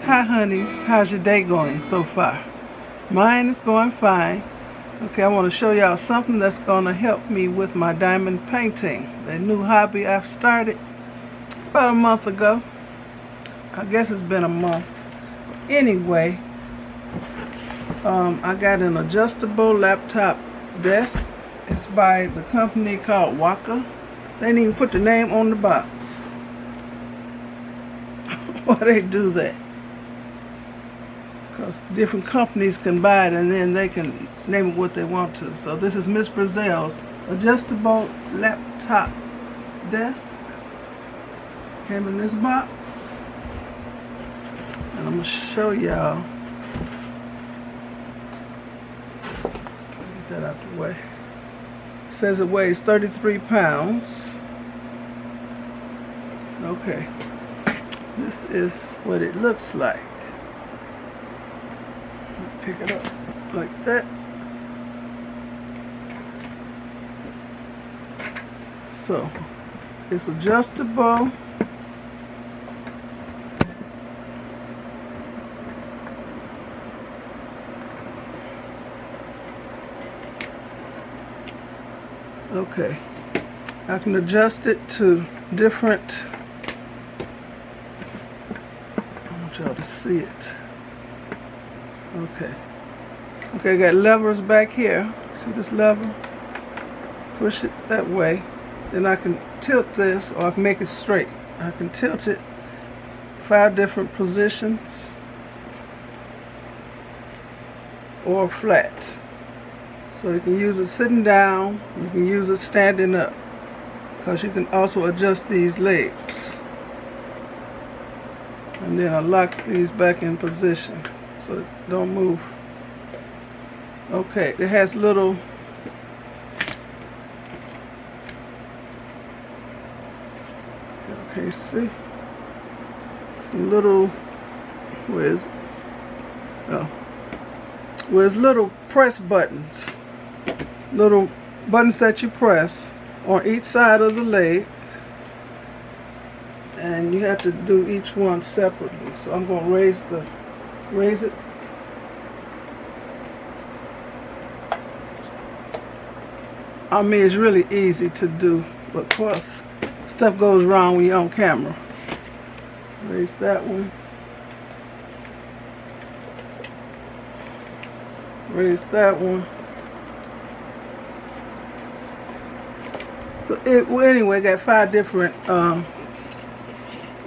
Hi honeys, how's your day going so far? Mine is going fine. Okay, I want to show y'all something that's going to help me with my diamond painting. That new hobby I've started about a month ago. I guess it's been a month. Anyway, I got an adjustable laptop desk. It's by the company called Waka. They didn't even put the name on the box. Why they do that? Because different companies can buy it and then they can name it what they want to. So this is MzBrazell's adjustable laptop desk. Came in this box. And I'm going to show y'all. Get that out the way. It says it weighs 33 pounds. Okay. This is what it looks like. Pick it up like that. So it's adjustable. Okay, I can adjust it to different. I want y'all to see it. Okay, I got levers back here. See this lever? Push it that way. Then I can tilt this, or I can make it straight. I can tilt it 5 different positions, or flat. So you can use it sitting down, you can use it standing up, because you can also adjust these legs. And then I lock these back in position so it don't move. Okay, it has little see? Some little, where's little press buttons. Little buttons that you press on each side of the leg. And you have to do each one separately. So I'm going to raise it. I mean, it's really easy to do, but of course, stuff goes wrong when you're on camera. Raise that one. Raise that one. So anyway, got 5 different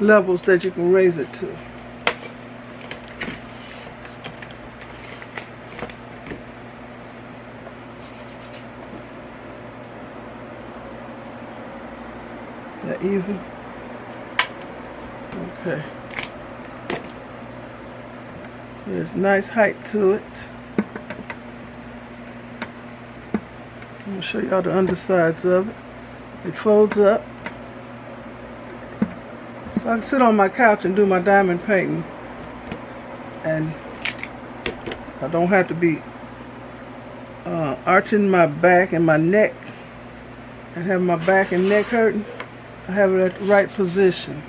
levels that you can raise it to. That even? Okay. There's nice height to it. I'm going to show y'all the undersides of it. It folds up. So I can sit on my couch and do my diamond painting. And I don't have to be arching my back and my neck and have my back and neck hurting. I have it at the right position.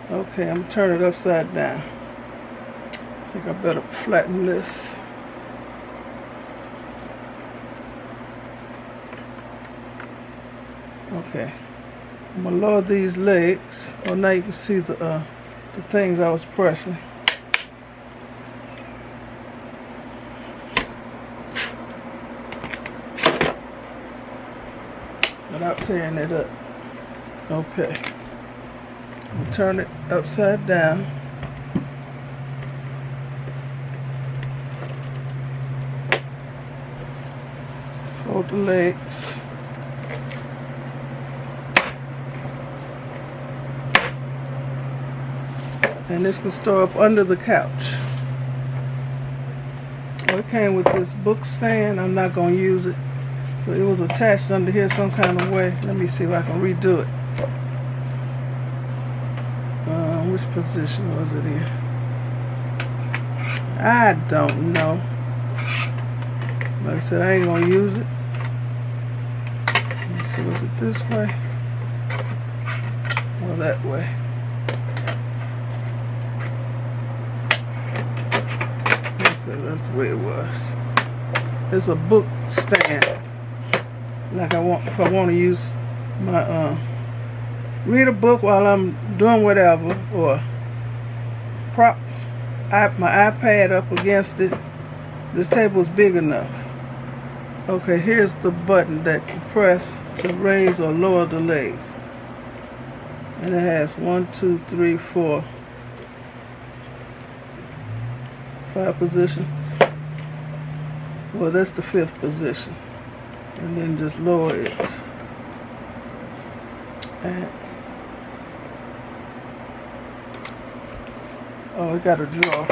Okay, I'm going to turn it upside down. I think I better flatten this. Okay, I'm going to lower these legs. Oh, now you can see the things I was pressing. Without tearing it up. Okay, I'll turn it upside down. Fold the legs. And this can store up under the couch. Well, it came with this book stand. I'm not going to use it. So it was attached under here some kind of way. Let me see if I can redo it. Which position was it in? I don't know. Like I said, I ain't going to use it. Let me see, was it this way? Or that way? Okay, that's the way it was. It's a book stand. Like if I want to use my read a book while I'm doing whatever, or prop my iPad up against it. This table is big enough. Okay, here's the button that you press to raise or lower the legs. And it has 1, 2, 3, 4, 5 positions. Well, that's the 5th position. And then just lower it. And oh, it got a drawer.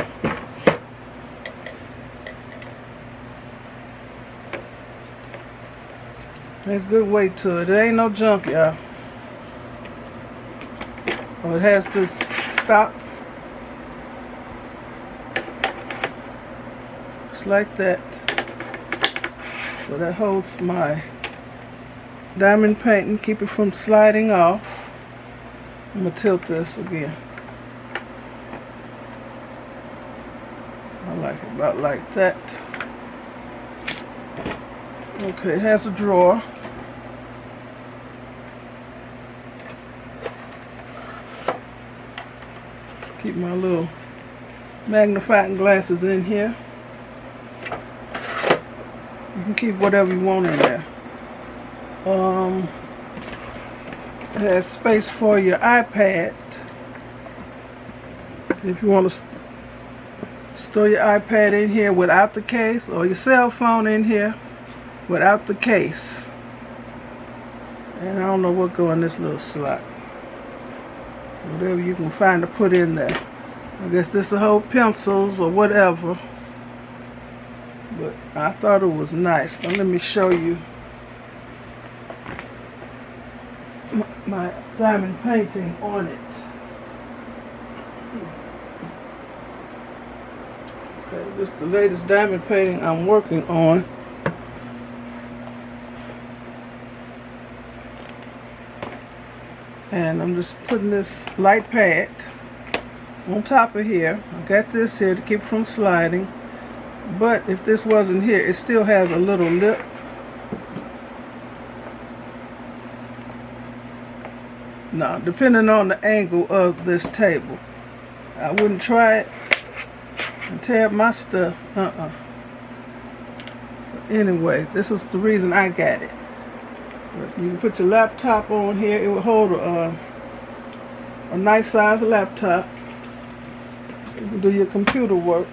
There's good weight to it. There ain't no junk, y'all. Oh, it has this stop. Just like that. So that holds my diamond painting, keep it from sliding off. I'm going to tilt this again. I like it about like that. Okay, it has a drawer. Keep my little magnifying glasses in here. You can keep whatever you want in there. It has space for your iPad. If you want to store your iPad in here without the case, or your cell phone in here without the case. And I don't know what go in this little slot. Whatever you can find to put in there. I guess this will hold pencils or whatever. But I thought it was nice. Now let me show you my diamond painting on it. Okay, this is the latest diamond painting I'm working on. And I'm just putting this light pad on top of here. I got this here to keep from sliding. But if this wasn't here, it still has a little lip. Now, depending on the angle of this table, I wouldn't try it and tear up my stuff. But anyway, this is the reason I got it. You can put your laptop on here. It will hold a nice size laptop, so you can do your computer work.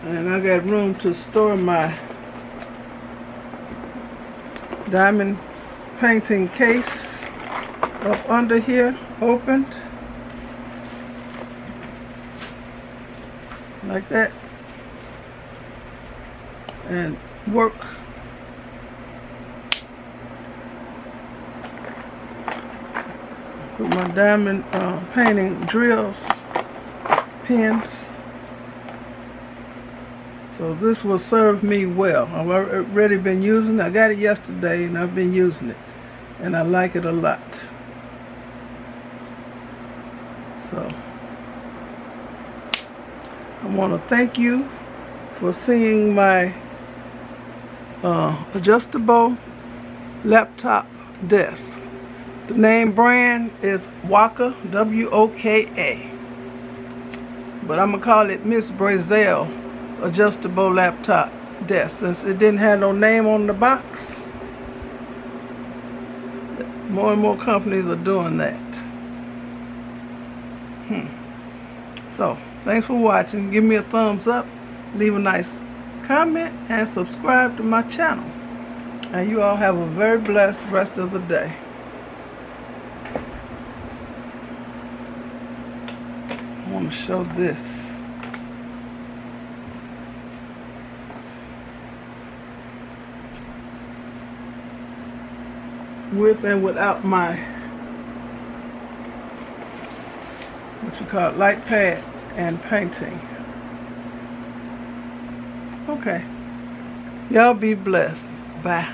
And I got room to store my diamond painting case up under here, opened like that. And work. Put my diamond painting drills, pins. So this will serve me well. I've already been using it. I got it yesterday and I've been using it. And I like it a lot. So I want to thank you for seeing my adjustable laptop desk. The name brand is Woka, W-O-K-A. But I'm going to call it MzBrazell's adjustable laptop desk, since it didn't have no name on the box. More and more companies are doing that. So, thanks for watching. Give me a thumbs up, leave a nice comment, and subscribe to my channel. And you all have a very blessed rest of the day. I want to show this. With and without my, what you call it, light pad and painting. Okay. Y'all be blessed. Bye.